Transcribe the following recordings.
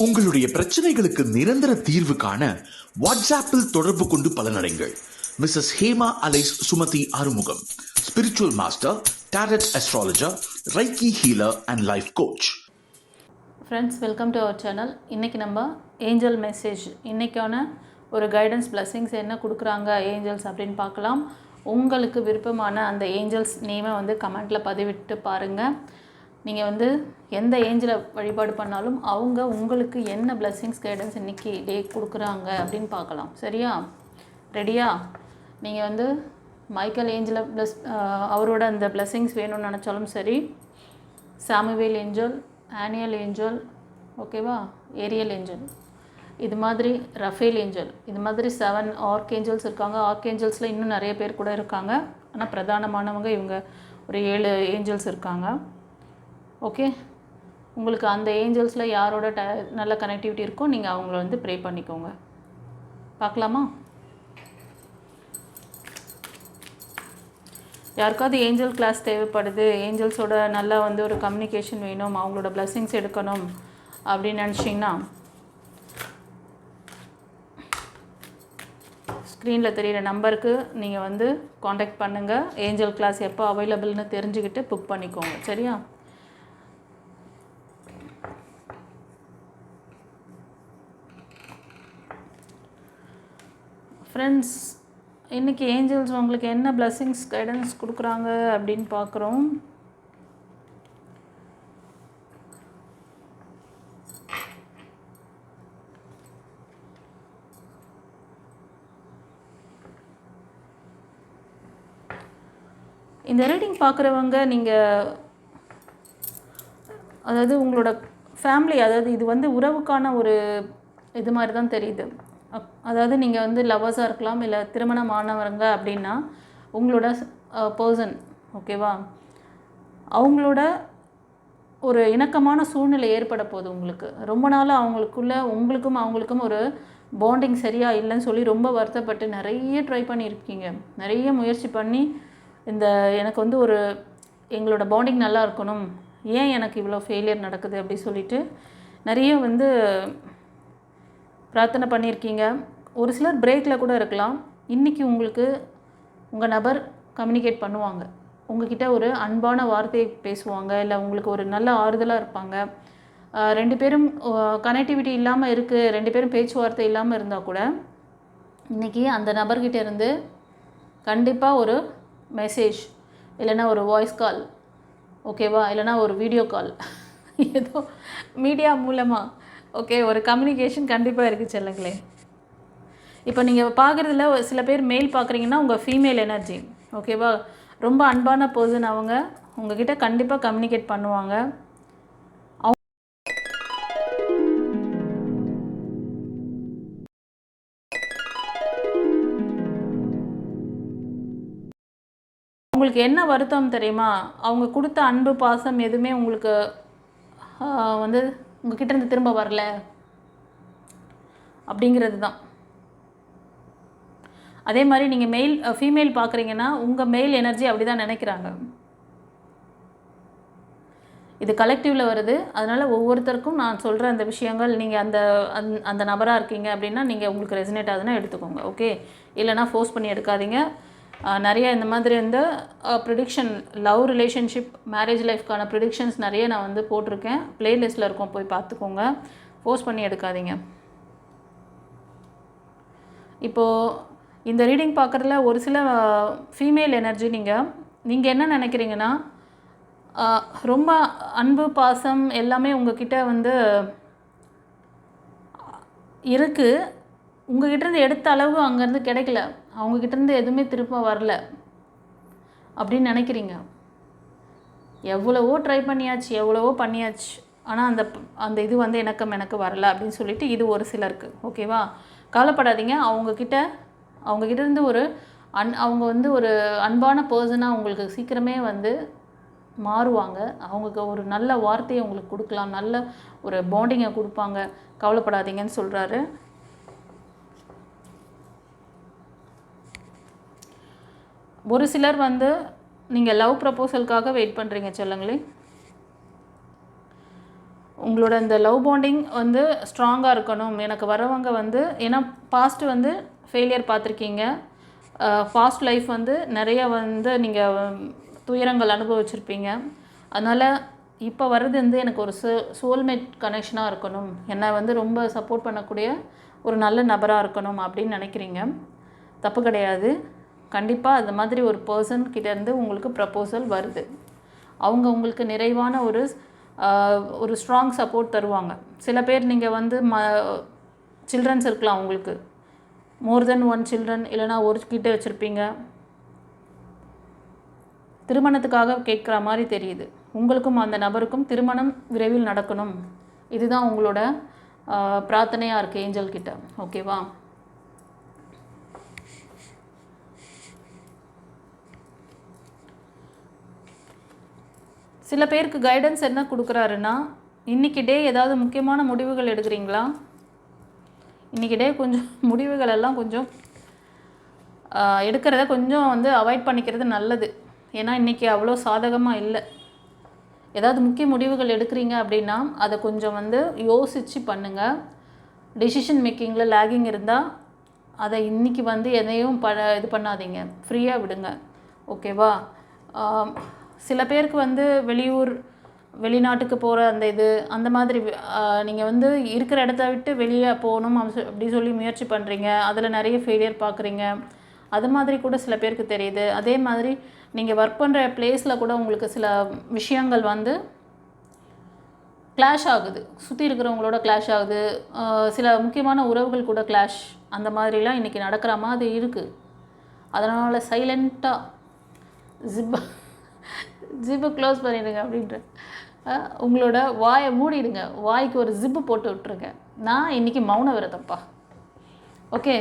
உங்களுடைய பிரச்சனைகளுக்கு நிரந்தர தீர்வு காண வாட்ஸ்ஆப்பில் தொடர்பு கொண்டு பலனடைங்கள். Mrs Hema alias Sumathi Arumugam, spiritual master, tarot astrologer, reiki healer and life coach. Friends, welcome to our channel. இன்றைக்கி நம்ம ஏஞ்சல் மெசேஜ், இன்றைக்கான ஒரு கைடன்ஸ் பிளெஸிங்ஸ் என்ன கொடுக்குறாங்க ஏஞ்சல்ஸ் அப்படின்னு பார்க்கலாம். உங்களுக்கு விருப்பமான அந்த ஏஞ்சல்ஸ் நேமை கமெண்ட்டில் பதிவிட்டு பாருங்கள். நீங்கள் எந்த ஏஞ்சலை வழிபாடு பண்ணாலும் அவங்க உங்களுக்கு என்ன பிளெஸிங்ஸ் கைடன்ஸ் இன்றைக்கி டே கொடுக்குறாங்க அப்படின்னு பார்க்கலாம். சரியா? ரெடியா? நீங்கள் மைக்கேல் ஏஞ்சலை அவரோட அந்த பிளெஸிங்ஸ் வேணும்னு நினச்சாலும் சரி, சாமுவேல் ஏஞ்சல், ஆனியல் ஏஞ்சல், ஓகேவா, ஏரியல் ஏஞ்சல், இது மாதிரி ரஃபேல் ஏஞ்சல், இது மாதிரி 7 ஆர்க் ஏஞ்சல்ஸ் இருக்காங்க. ஆர்க் ஏஞ்சல்ஸில் இன்னும் நிறைய பேர் கூட இருக்காங்க. ஆனால் பிரதானமானவங்க இவங்க ஒரு 7 ஏஞ்சல்ஸ் இருக்காங்க. ஓகே, உங்களுக்கு அந்த ஏஞ்சல்ஸில் யாரோட நல்ல கனெக்டிவிட்டி இருக்கோ நீங்கள் அவங்கள ப்ரே பண்ணிக்கோங்க. பார்க்கலாமா? யாருக்காவது ஏஞ்சல் கிளாஸ் தேவைப்படுது, ஏஞ்சல்ஸோட நல்லா ஒரு கம்யூனிகேஷன் வேணும், அவங்களோட பிளெஸிங்ஸ் எடுக்கணும் அப்படின்னு நினச்சிங்கன்னா ஸ்க்ரீனில் தெரிகிற நம்பருக்கு நீங்கள் காண்டாக்ட் பண்ணுங்கள். ஏஞ்சல் கிளாஸ் எப்போ அவைலபிள்னு தெரிஞ்சுக்கிட்டு புக் பண்ணிக்கோங்க. சரியா? ஃப்ரெண்ட்ஸ், இன்றைக்கி ஏஞ்சல்ஸ் உங்களுக்கு என்ன பிளெஸிங்ஸ் கைடன்ஸ் கொடுக்குறாங்க அப்படின்னு பார்க்குறோம். இந்த ரீடிங் பார்க்குறவங்க நீங்கள் அதாவது உங்களோட ஃபேமிலி, அதாவது இது உறவுக்கான ஒரு இது மாதிரி தான் தெரியுது. அதாவது நீங்கள் லவ்வர்ஸாக இருக்கலாம், இல்லை திருமணமானவங்க அப்படின்னா உங்களோட பர்சன், ஓகேவா, அவங்களோட ஒரு இணக்கமான சூழ்நிலை ஏற்பட போகுது. உங்களுக்கு ரொம்ப நாளாக உங்களுக்கும் ஒரு பாண்டிங் சரியாக இல்லைன்னு சொல்லி ரொம்ப வருத்தப்பட்டு நிறைய ட்ரை பண்ணியிருக்கீங்க. நிறைய முயற்சி பண்ணி எனக்கு ஒரு எங்களோட பாண்டிங் நல்லா இருக்கணும், ஏன் எனக்கு இவ்வளோ ஃபெயிலியர் நடக்குது அப்படி சொல்லிட்டு நிறைய பிரார்த்தனை பண்ணியிருக்கீங்க. ஒரு சிலர் பிரேக்கில் கூட இருக்கலாம். இன்றைக்கி உங்களுக்கு உங்கள் நபர் கம்யூனிகேட் பண்ணுவாங்க, உங்ககிட்ட ஒரு அன்பான வார்த்தையை பேசுவாங்க, இல்லை உங்களுக்கு ஒரு நல்ல ஆறுதலாக இருப்பாங்க. 2 பேரும் கனெக்டிவிட்டி இல்லாமல் இருக்குது, 2 பேரும் பேச்சுவார்த்தை இல்லாமல் இருந்தால் கூட இன்றைக்கி அந்த நபர்கிட்ட இருந்து கண்டிப்பாக ஒரு மெசேஜ், இல்லைனா ஒரு வாய்ஸ் கால், ஓகேவா, இல்லைனா ஒரு வீடியோ கால், ஏதோ மீடியா மூலமாக ஓகே ஒரு கம்யூனிகேஷன் கண்டிப்பாக இருக்குது செல்லுங்களே. இப்போ நீங்கள் பார்க்குறதுல சில பேர் மேல் பார்க்குறீங்கன்னா உங்கள் ஃபீமேல் எனர்ஜி, ஓகேவா, ரொம்ப அன்பான பர்சன். அவங்க உங்ககிட்ட கண்டிப்பாக கம்யூனிகேட் பண்ணுவாங்க. உங்களுக்கு என்ன வருத்தம் தெரியுமா? அவங்க கொடுத்த அன்பு பாசம் எதுவுமே உங்களுக்கு உங்ககிட்ட இருந்து திரும்ப வரல அப்படிங்கிறது தான். அதே மாதிரி நீங்கள் ஃபீமேல் பார்க்குறீங்கன்னா உங்கள் மெயில் எனர்ஜி அப்படி தான் நினைக்கிறாங்க. இது கலெக்டிவில் வருது. அதனால் ஒவ்வொருத்தருக்கும் நான் சொல்கிற அந்த விஷயங்கள் நீங்கள் அந்த நபராக இருக்கீங்க அப்படின்னா நீங்கள் உங்களுக்கு ரெசனேட் ஆகுதுன்னா எடுத்துக்கோங்க, ஓகே, இல்லைனா ஃபோர்ஸ் பண்ணி எடுக்காதீங்க. நிறைய இந்த மாதிரி ப்ரிடிக்ஷன், லவ் ரிலேஷன்ஷிப், மேரேஜ் லைஃப்க்கான ப்ரிடிக்ஷன்ஸ் நிறைய நான் போட்டிருக்கேன். ப்ளேலிஸ்ட்டில் இருக்கும், போய் பார்த்துக்கோங்க. ஃபோர்ஸ் பண்ணி எடுக்காதீங்க. இப்போது இந்த ரீடிங் பார்க்குறதுல ஒரு சில ஃபீமேல் எனர்ஜி நீங்கள் என்ன நினைக்கிறீங்கன்னா, ரொம்ப அன்பு பாசம் எல்லாமே உங்ககிட்ட இருக்குது, உங்ககிட்டேருந்து எடுத்த அளவு அங்கேருந்து கிடைக்கல, அவங்கக்கிட்டேருந்து எதுவுமே திரும்ப வரல அப்படின்னு நினைக்கிறீங்க. எவ்வளவோ ட்ரை பண்ணியாச்சு, எவ்வளவோ பண்ணியாச்சு, ஆனால் அந்த இது எனக்கு வரல அப்படின்னு சொல்லிட்டு இது ஒரு சிலருக்கு, ஓகேவா. கவலைப்படாதீங்க. அவங்கக்கிட்டேருந்து அவங்க ஒரு அன்பான பர்சனாக உங்களுக்கு சீக்கிரமே மாறுவாங்க. அவங்க ஒரு நல்ல வார்த்தையை உங்களுக்கு கொடுக்கலாம், நல்ல ஒரு பாண்டிங்கை கொடுப்பாங்க. கவலைப்படாதீங்கன்னு சொல்கிறாரு. ஒரு சிலர் நீங்கள் லவ் ப்ரப்போசலுக்காக வெயிட் பண்ணுறீங்க செல்லுங்களே. உங்களோட இந்த லவ் பாண்டிங் வந்து ஸ்ட்ராங்காக இருக்கணும். எனக்கு வரவங்க வந்து ஏன்னா பாஸ்ட்டு வந்து ஃபெயிலியர் பார்த்துருக்கீங்க. பாஸ்ட் லைஃப் வந்து நிறைய வந்து நீங்கள் துயரங்கள் அனுபவிச்சிருப்பீங்க. அதனால் இப்போ வர்றது வந்து எனக்கு ஒரு சோல்மேட் கனெக்ஷனாக இருக்கணும், என்னை வந்து ரொம்ப சப்போர்ட் பண்ணக்கூடிய ஒரு நல்ல நபராக இருக்கணும் அப்படின்னு நினைக்கிறீங்க. தப்பு கிடையாது. கண்டிப்பாக அந்த மாதிரி ஒரு பர்சன் கிட்டேருந்து உங்களுக்கு ப்ரப்போசல் வருது. அவங்க உங்களுக்கு நிறைவான ஒரு ஸ்ட்ராங் சப்போர்ட் தருவாங்க. சில பேர் நீங்கள் வந்து சில்ட்ரன்ஸ் இருக்கலாம், உங்களுக்கு மோர் தென் ஒன் சில்ட்ரன், இல்லைனா ஒரு கிட்ட வச்சுருப்பீங்க. திருமணத்துக்காக கேட்குற மாதிரி தெரியுது. உங்களுக்கும் அந்த நபருக்கும் திருமணம் விரைவில் நடக்கணும். இதுதான் உங்களோட பிரார்த்தனையாக இருக்குது ஏஞ்சல் கிட்ட. ஓகேவா? சில பேருக்கு கைடன்ஸ் என்ன கொடுக்குறாருன்னா, இன்றைக்கி டே ஏதாவது முக்கியமான முடிவுகள் எடுக்கிறீங்களா? இன்றைக்கி டே கொஞ்சம் முடிவுகள் எல்லாம் கொஞ்சம் எடுக்கிறத கொஞ்சம் வந்து அவாய்ட் பண்ணிக்கிறது நல்லது. ஏன்னா இன்றைக்கி அவ்வளோ சாதகமாக இல்லை. ஏதாவது முக்கிய முடிவுகள் எடுக்கிறீங்க அப்படின்னா அதை கொஞ்சம் வந்து யோசித்து பண்ணுங்கள். டிசிஷன் மேக்கிங்கில் லேகிங் இருந்தால் அதை இன்றைக்கி வந்து எதையும் இது பண்ணாதீங்க, ஃப்ரீயாக விடுங்க. ஓகேவா? சில பேருக்கு வந்து வெளிநாட்டுக்கு போகிற அந்த மாதிரி நீங்கள் வந்து இருக்கிற இடத்த விட்டு வெளியே போகணும் அப்படி சொல்லி முயற்சி பண்ணுறீங்க. அதில் நிறைய ஃபெயிலியர் பார்க்குறீங்க. அது மாதிரி கூட சில பேருக்கு தெரியுது. அதே மாதிரி நீங்கள் ஒர்க் பண்ணுற பிளேஸில் கூட உங்களுக்கு சில விஷயங்கள் வந்து கிளாஷ் ஆகுது, சுற்றி இருக்கிறவங்களோட கிளாஷ் ஆகுது. சில முக்கியமான உறவுகள் கூட கிளாஷ், அந்த மாதிரிலாம் இன்றைக்கி நடக்கிற மாதிரி இருக்குது. அதனால் சைலண்ட்டாக ஜிப்பு க்ளோஸ் பண்ணிடுங்க அப்படின்ற, உங்களோட வாயை மூடிடுங்க, வாய்க்கு ஒரு ஜிப்பு போட்டு விட்டுருங்க. நான் இன்றைக்கி மௌன விரதம்ப்பா. ஓகே,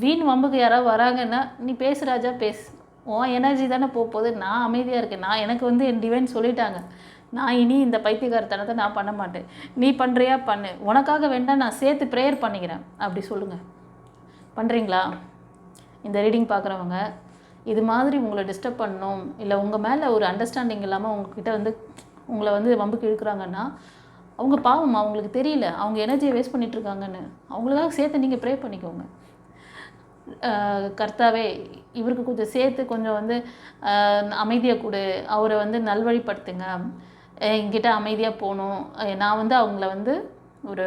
வீண் வம்புக்கு யாராவது வராங்கன்னா நீ பேசு ராஜா, பேசு, உன் எனர்ஜி தானே போகுது, நான் அமைதியாக இருக்கேன். எனக்கு வந்து என் டிவைன் சொல்லிட்டாங்க, நான் இனி இந்த பைத்தியக்காரத்தனத்தை நான் பண்ண மாட்டேன். நீ பண்ணுறியா பண்ணு, உனக்காக வேண்டாம் நான் சேர்த்து ப்ரேயர் பண்ணிக்கிறேன் அப்படி சொல்லுங்கள். பண்ணுறீங்களா? இந்த ரீடிங் பார்க்குறவங்க இது மாதிரி உங்களை டிஸ்டர்ப் பண்ணணும், இல்லை உங்கள் மேலே ஒரு அண்டர்ஸ்டாண்டிங் இல்லாமல் உங்ககிட்ட வந்து உங்களை வந்து வம்புக்கு இழுக்கிறாங்கன்னா அவங்க பாவம், அவங்களுக்கு தெரியல அவங்க எனர்ஜியை வேஸ்ட் பண்ணிகிட்ருக்காங்கன்னு. அவங்களுக்காக சேர்த்து நீங்கள் ப்ரே பண்ணிக்கோங்க. கர்த்தாவே, இவருக்கு கொஞ்சம் சேர்த்து கொஞ்சம் வந்து அமைதியாக கொடு, அவரை வந்து நல்வழிப்படுத்துங்க, என்கிட்ட அமைதியாக போகணும். நான் வந்து அவங்கள வந்து ஒரு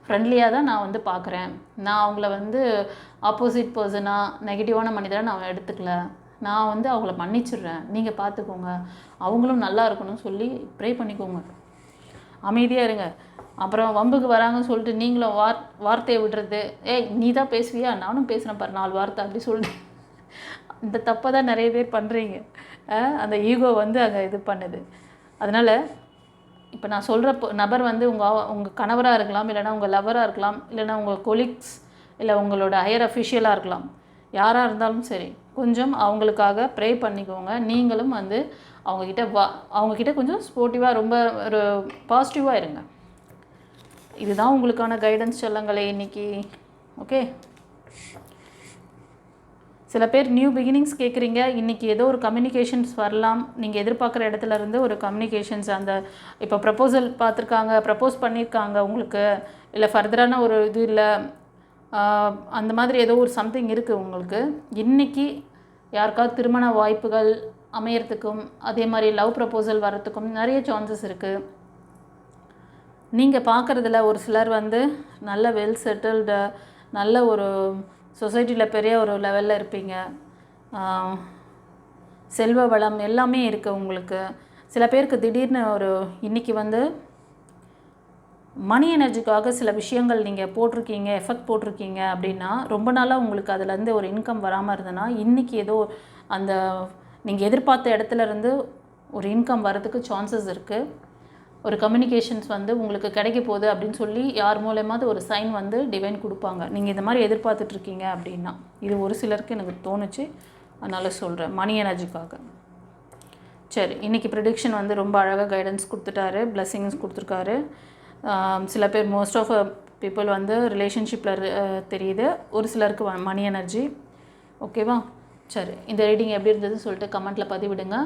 ஃப்ரெண்ட்லியாக தான் நான் வந்து பார்க்குறேன். நான் அவங்கள வந்து ஆப்போசிட் பர்சனாக நெகட்டிவான மனிதராக நான் எடுத்துக்கல. நான் வந்து அவங்கள மன்னிச்சிடுறேன், நீங்கள் பார்த்துக்கோங்க, அவங்களும் நல்லா இருக்கணும்னு சொல்லி ப்ரே பண்ணிக்கோங்க. அமைதியாக இருங்க. அப்புறம் வம்புக்கு வராங்கன்னு சொல்லிட்டு நீங்களும் வார்த்தையை விடுறது, நீ தான் பேசுவியா, நானும் பேசுகிறேன் பாரு 4 வார்த்தை அப்படி சொல்லிட்டு இந்த தப்பை தான் நிறைய பேர் பண்ணுறீங்க. அந்த ஈகோ வந்து அங்கே இது பண்ணுது. அதனால் இப்போ நான் சொல்கிற நபர் வந்து உங்கள் கணவராக இருக்கலாம், இல்லைனா உங்கள் லவராக இருக்கலாம், இல்லைனா உங்கள் கொலீக்ஸ், இல்லை உங்களோட ஹையர் அஃபிஷியலாக இருக்கலாம். யாராக இருந்தாலும் சரி, கொஞ்சம் அவங்களுக்காக ப்ரே பண்ணிக்கோங்க. நீங்களும் வந்து அவங்கக்கிட்ட கொஞ்சம் ஸ்போர்ட்டிவாக, ரொம்ப ஒரு பாசிட்டிவாக இருங்க. இதுதான் உங்களுக்கான கைடன்ஸ் செல்லங்களே இன்றைக்கி. ஓகே, சில பேர் நியூ பிகினிங்ஸ் கேட்குறீங்க. இன்றைக்கி ஏதோ ஒரு கம்யூனிகேஷன்ஸ் வரலாம். நீங்கள் எதிர்பார்க்குற இடத்துலேருந்து ஒரு கம்யூனிகேஷன்ஸ், அந்த இப்போ ப்ரப்போசல் பார்த்துருக்காங்க, ப்ரப்போஸ் பண்ணியிருக்காங்க உங்களுக்கு, இல்லை ஃபர்தரான ஒரு இது இல்லை, அந்த மாதிரி ஏதோ ஒரு சம்திங் இருக்குது உங்களுக்கு. இன்றைக்கி யாருக்காவது திருமண வாய்ப்புகள் அமையறதுக்கும், அதே மாதிரி லவ் ப்ரப்போசல் வர்றதுக்கும் நிறைய சான்சஸ் இருக்குது. நீங்கள் பார்க்குறதுல ஒரு சிலர் வந்து நல்ல வெல் செட்டில்டு, நல்ல ஒரு சொசைட்டியில் பெரிய ஒரு லெவலில் இருப்பீங்க. செல்வ வளம் எல்லாமே இருக்குது உங்களுக்கு. சில பேருக்கு திடீர்னு இன்றைக்கி வந்து மணி எனர்ஜிக்காக சில விஷயங்கள் நீங்கள் போட்டிருக்கீங்க, எஃபெக்ட் போட்டிருக்கீங்க அப்படின்னா, ரொம்ப நாளாக உங்களுக்கு அதுலேருந்து ஒரு இன்கம் வராமல் இருந்ததுன்னா, இன்றைக்கி ஏதோ அந்த நீங்கள் எதிர்பார்த்த இடத்துலேருந்து ஒரு இன்கம் வரதுக்கு சான்சஸ் இருக்குது. ஒரு கம்யூனிகேஷன்ஸ் வந்து உங்களுக்கு கிடைக்க போகுது அப்படின்னு சொல்லி யார் மூலமாவது ஒரு சைன் வந்து டிவைன் கொடுப்பாங்க. நீங்கள் இந்த மாதிரி எதிர்பார்த்துட்ருக்கீங்க அப்படின்னா, இது ஒரு சிலருக்கு எனக்கு தோணுச்சு, அதனால் சொல்கிறேன், மணி எனர்ஜிக்காக. சரி, இன்றைக்கி ப்ரெடிக்ஷன் வந்து ரொம்ப அழகாக கைடன்ஸ் கொடுத்துட்டாரு, பிளெஸிங்ஸ் கொடுத்துருக்காரு. சில பேர், மோஸ்ட் ஆஃப் பீப்புள் வந்து ரிலேஷன்ஷிப்பில் தெரியுது, ஒரு சிலருக்கு மணி எனர்ஜி. ஓகேவா? சரி, இந்த ரீடிங் எப்படி இருந்ததுன்னு சொல்லிட்டு கமெண்ட்டில் பதிவிடுங்க.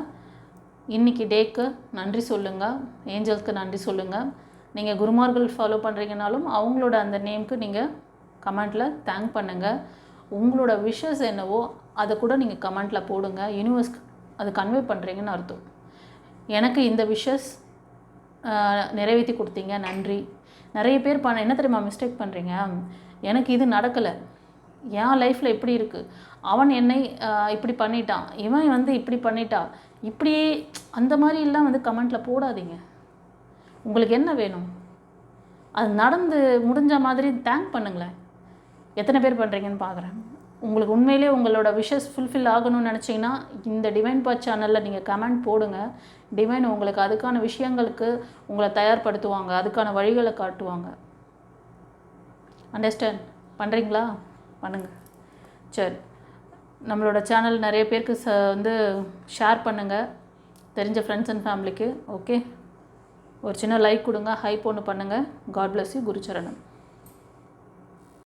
இன்றைக்கி டேக்கு நன்றி சொல்லுங்கள், ஏஞ்சல்ஸ்க்கு நன்றி சொல்லுங்கள். நீங்கள் குருமார்கள் ஃபாலோ பண்ணுறீங்கனாலும் அவங்களோட அந்த நேமுக்கு நீங்கள் கமெண்ட்டில் தேங்க் பண்ணுங்கள். உங்களோட விஷஸ் என்னவோ அதை கூட நீங்கள் கமெண்ட்டில் போடுங்க. யூனிவர்ஸ்க்கு அது கன்வே பண்ணுறீங்கன்னு அர்த்தம். எனக்கு இந்த விஷஸ் நிறைவேற்றி கொடுத்தீங்க, நன்றி. நிறைய பேர் என்ன தெரியுமா மிஸ்டேக் பண்ணுறீங்க, எனக்கு இது நடக்கலை, என் லைஃப்பில் இப்படி இருக்குது, அவன் என்னை இப்படி பண்ணிட்டான், இவன் வந்து இப்படி பண்ணிட்டா, இப்படியே அந்த மாதிரிலாம் வந்து கமெண்ட்டில் போடாதீங்க. உங்களுக்கு என்ன வேணும், அது நடந்து முடிஞ்ச மாதிரி தேங்க் பண்ணுங்களேன். எத்தனை பேர் பண்ணுறீங்கன்னு பார்க்குறேன். உங்களுக்கு உண்மையிலே உங்களோட விஷஸ் ஃபுல்ஃபில் ஆகணும்னு நினச்சிங்கன்னா இந்த டிவைன் பாத் சேனலில் நீங்கள் கமெண்ட் போடுங்க. டிவைன் உங்களுக்கு அதுக்கான விஷயங்களுக்கு உங்களை தயார்படுத்துவாங்க, அதுக்கான வழிகளை காட்டுவாங்க. அண்டர்ஸ்டாண்ட் பண்ணுறீங்களா? பண்ணுங்கள். சரி, நம்மளோட சேனல் நிறைய பேருக்கு வந்து ஷேர் பண்ணுங்கள், தெரிஞ்ச ஃப்ரெண்ட்ஸ் அண்ட் ஃபேமிலிக்கு. ஓகே, ஒரு சின்ன லைக் கொடுங்க, ஹைப் ஒன்று பண்ணுங்கள். God bless you. குருச்சரணம்.